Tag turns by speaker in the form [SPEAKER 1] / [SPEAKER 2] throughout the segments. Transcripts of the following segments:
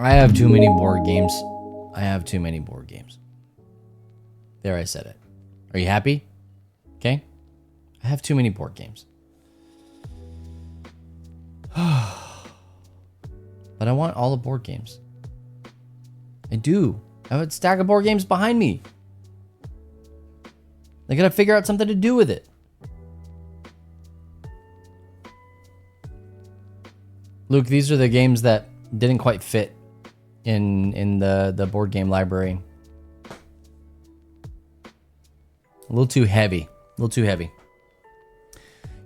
[SPEAKER 1] I have too many board games. I have too many board games. There, I said it. Are you happy? Okay. I have too many board games. But I want all the board games. I do. I have a stack of board games behind me. I gotta figure out something to do with it. Luke, these are the games that didn't quite fit in the board game library. A little too heavy. A little too heavy.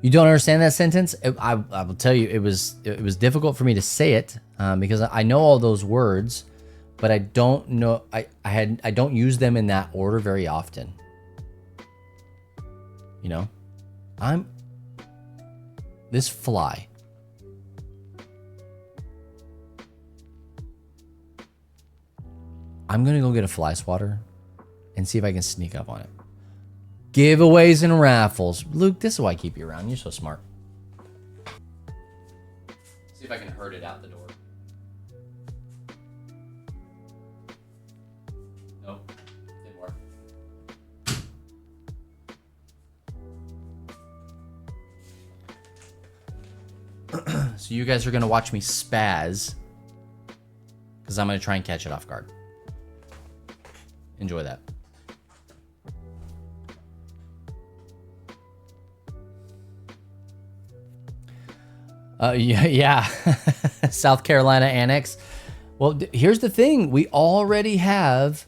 [SPEAKER 1] You don't understand that sentence? I will tell you, it was difficult for me to say it because I know all those words, but I don't know. I don't use them in that order very often. You know, this fly. I'm gonna go get a fly swatter and see if I can sneak up on it. Giveaways and raffles. Luke, this is why I keep you around. You're so smart. See if I can herd it out the door. Nope. Didn't work. So you guys are going to watch me spaz because I'm going to try and catch it off guard. Enjoy that. Yeah. South Carolina Annex. Well, here's the thing. We already have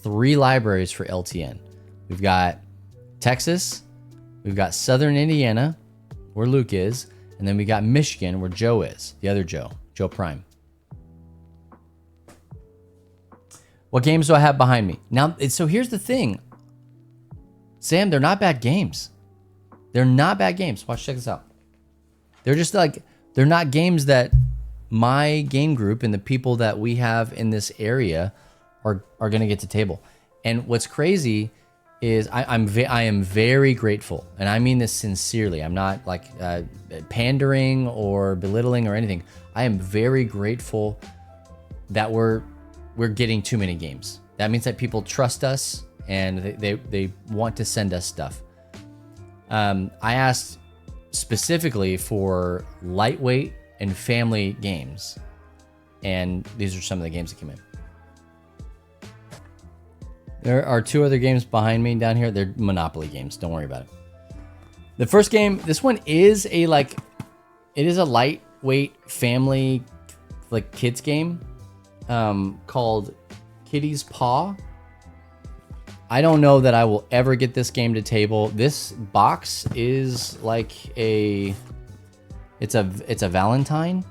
[SPEAKER 1] 3 libraries for LTN. We've got Texas, we've got Southern Indiana, where Luke is, and then we got Michigan, where Joe is. The other Joe Prime. What games do I have behind me? Now, so here's the thing. Sam, they're not bad games. They're not bad games. Watch, check this out. They're just like, they're not games that my game group and the people that we have in this area are going to get to table. And what's crazy is I am very grateful, and I mean this sincerely. I'm not like pandering or belittling or anything. I am very grateful that we're getting too many games. That means that people trust us and they want to send us stuff. I asked specifically for lightweight and family games, and these are some of the games that came in. There are 2 other games behind me down here. They're Monopoly games. Don't worry about it. The first game, this one is it is a lightweight family like kids game called Kitty's Paw. I don't know that I will ever get this game to table. This box is like it's a Valentine.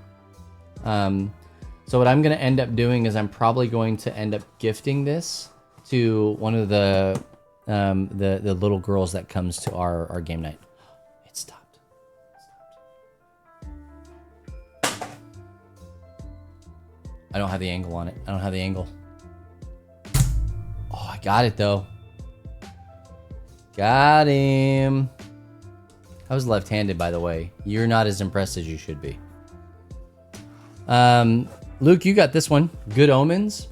[SPEAKER 1] So what I'm gonna end up doing is I'm probably going to end up gifting this to one of the little girls that comes to our game night. It stopped. I don't have the angle on it. I don't have the angle. Oh, I got it though. Got him. I was left-handed, by the way. You're not as impressed as you should be. Luke, you got this one. Good Omens.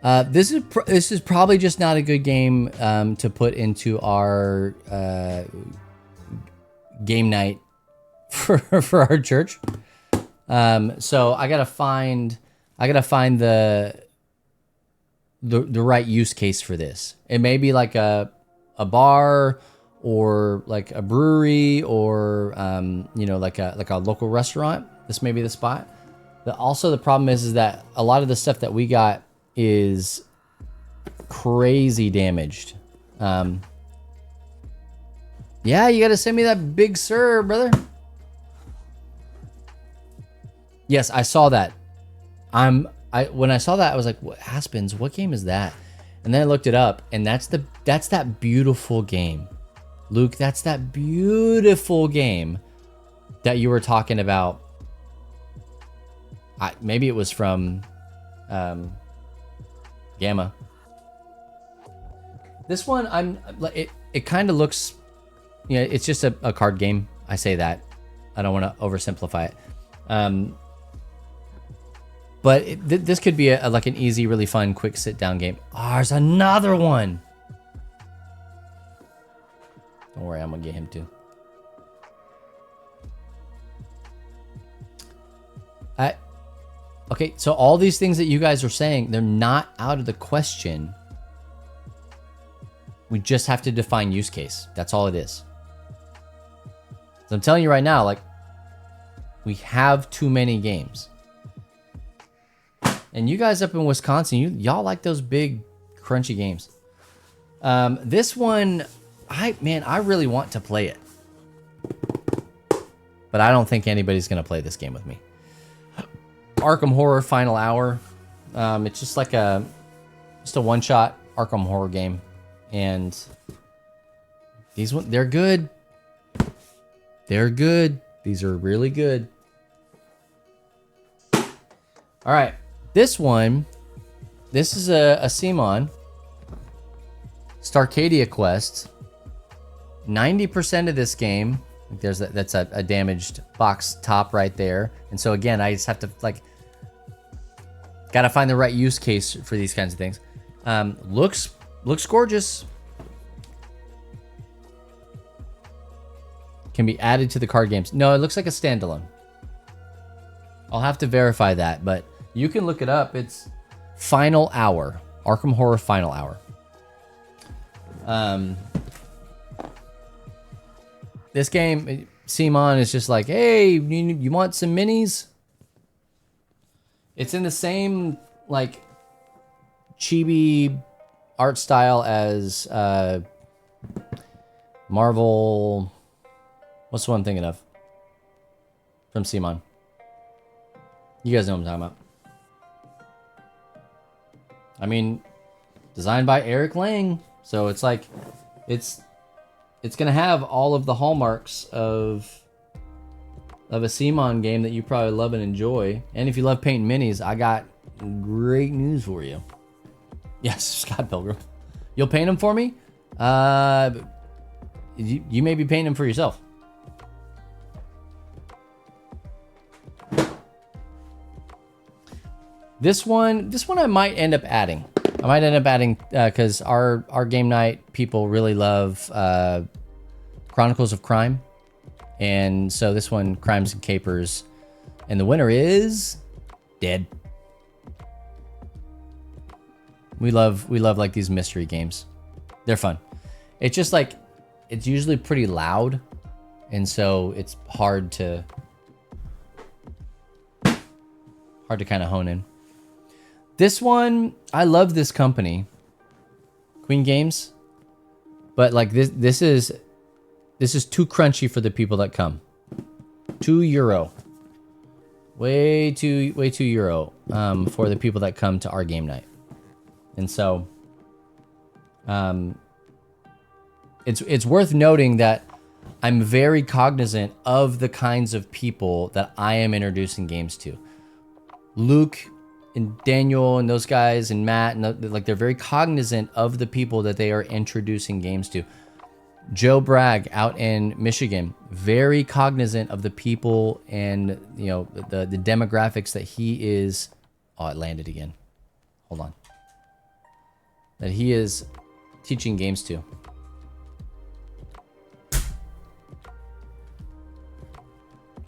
[SPEAKER 1] This is probably just not a good game to put into our game night for our church. So I gotta find the right use case for this. It may be like a bar or like a brewery or like a local restaurant. This may be the spot. Also the problem is that a lot of the stuff that we got is crazy damaged. Yeah, you gotta send me that Big Sur, brother. Yes, I saw that. When I saw that, I was like, "What, Aspens? What game is that?" And then I looked it up, and that's that beautiful game, Luke. That's that beautiful game that you were talking about. Maybe it was from Gamma. This one, it kind of looks, it's just a card game. I say that. I don't want to oversimplify it. But this could be like an easy, really fun, quick sit-down game. Oh, there's another one. Don't worry, I'm gonna get him too. Okay, so all these things that you guys are saying, they're not out of the question. We just have to define use case. That's all it is. So I'm telling you right now, like, we have too many games. And you guys up in Wisconsin, y'all like those big, crunchy games. This one, I really want to play it. But I don't think anybody's going to play this game with me. Arkham Horror Final Hour. It's just like a one-shot Arkham Horror game. And these ones, they're good. They're good. These are really good. All right. This one, this is a CMON. Starcadia Quest. 90% of this game, that's a damaged box top right there. And so again, I just have to gotta find the right use case for these kinds of things. Looks gorgeous. Can be added to the card games. No, it looks like a standalone. I'll have to verify that, but you can look it up. It's Final Hour. Arkham Horror Final Hour. This game, CMON is just like, hey, you want some minis? It's in the same, like, chibi art style as Marvel. What's the one I'm thinking of? From CMON. You guys know what I'm talking about. I mean, designed by Eric Lang. So it's like, it's going to have all of the hallmarks of a CMON game that you probably love and enjoy. And if you love painting minis, I got great news for you. Yes, Scott Pilgrim. You'll paint them for me? You may be painting them for yourself. This one I might end up adding. I might end up adding because our game night people really love Chronicles of Crime, and so this one, Crimes and Capers, and the winner is Dead. We love like these mystery games. They're fun. It's just like it's usually pretty loud, and so it's hard to kind of hone in. This one, I love this company, Queen Games, but like this is too crunchy for the people that come. €2, way too euro for the people that come to our game night, and so it's worth noting that I'm very cognizant of the kinds of people that I am introducing games to. Luke and Daniel and those guys and Matt, and like they're very cognizant of the people that they are introducing games to. Joe Bragg out in Michigan, very cognizant of the people and the demographics that he is. Oh, it landed again. Hold on. That he is teaching games to.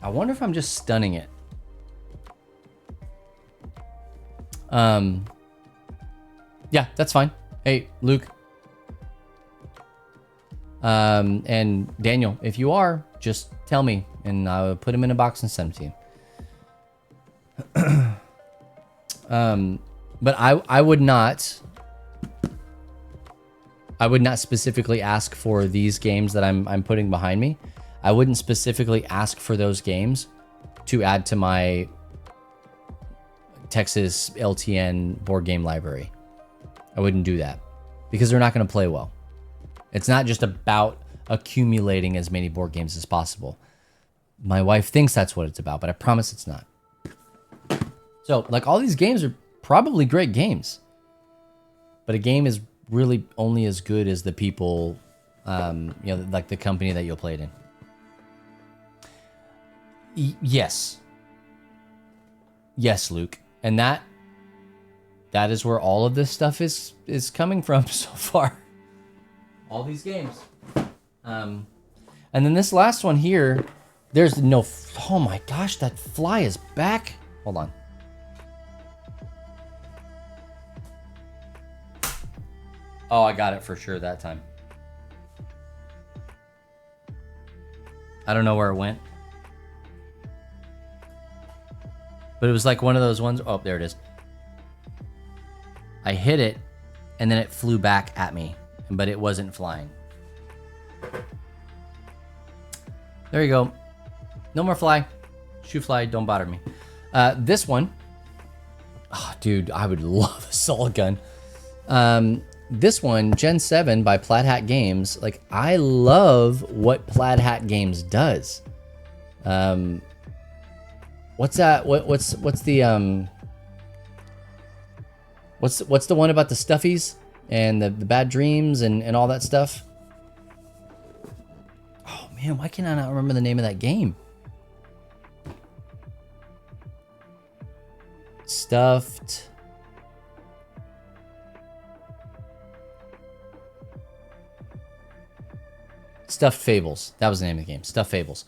[SPEAKER 1] I wonder if I'm just stunning it. Yeah, that's fine. Hey, Luke. And Daniel, if you are, just tell me and I'll put him in a box and send him to you. But I would not specifically ask for these games that I'm putting behind me. I wouldn't specifically ask for those games to add to my Texas LTN board game library. I wouldn't do that because they're not going to play well. It's not just about accumulating as many board games as possible. My wife thinks that's what it's about, but I promise it's not. So, like, all these games are probably great games, but a game is really only as good as the people, like the company that you'll play it in. Yes. Yes, Luke. And that is where all of this stuff is coming from so far. All these games. And then this last one here, there's no... Oh my gosh, that fly is back. Hold on. Oh, I got it for sure that time. I don't know where it went. But it was like one of those ones. Oh, there it is. I hit it, and then it flew back at me, but it wasn't flying. There you go. No more fly. Shoe fly, don't bother me. This one. Oh, dude, I would love a assault gun. This one, Gen 7 by Plaid Hat Games. Like, I love what Plaid Hat Games does. What's that? What's the what's the one about the stuffies and the bad dreams and all that stuff? Oh man, why can I not remember the name of that game? Stuffed. Stuffed Fables. That was the name of the game. Stuffed Fables.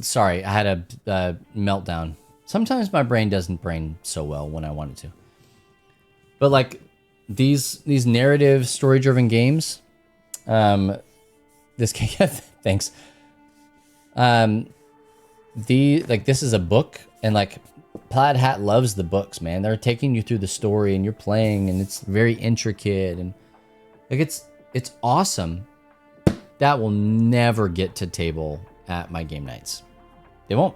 [SPEAKER 1] Sorry, I had a meltdown. Sometimes my brain doesn't brain so well when I want it to. But like these narrative story-driven games, this game, thanks. This is a book, and like Plaid Hat loves the books, man. They're taking you through the story, and you're playing, and it's very intricate, and like it's awesome. That will never get to table at my game nights. They won't.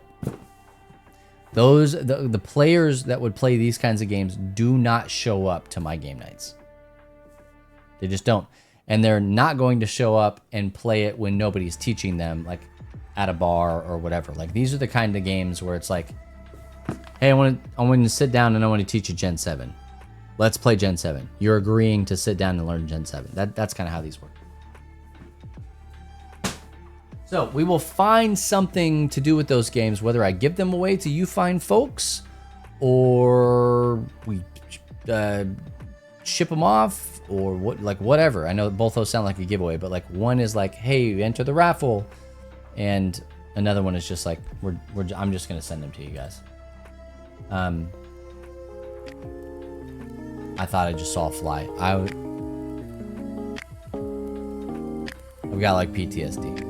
[SPEAKER 1] The players that would play these kinds of games do not show up to my game nights. They just don't. And they're not going to show up and play it when nobody's teaching them, like at a bar or whatever. Like these are the kind of games where it's like, hey, I want to sit down and I want to teach you Gen 7. Let's play Gen 7. You're agreeing to sit down and learn Gen 7. That's kind of how these work. So we will find something to do with those games, whether I give them away to you fine folks or we ship them off or whatever. I know both those sound like a giveaway, but like one is like, hey, enter the raffle, and another one is just like I'm just gonna send them to you guys. I thought I just saw a fly. I've got like PTSD.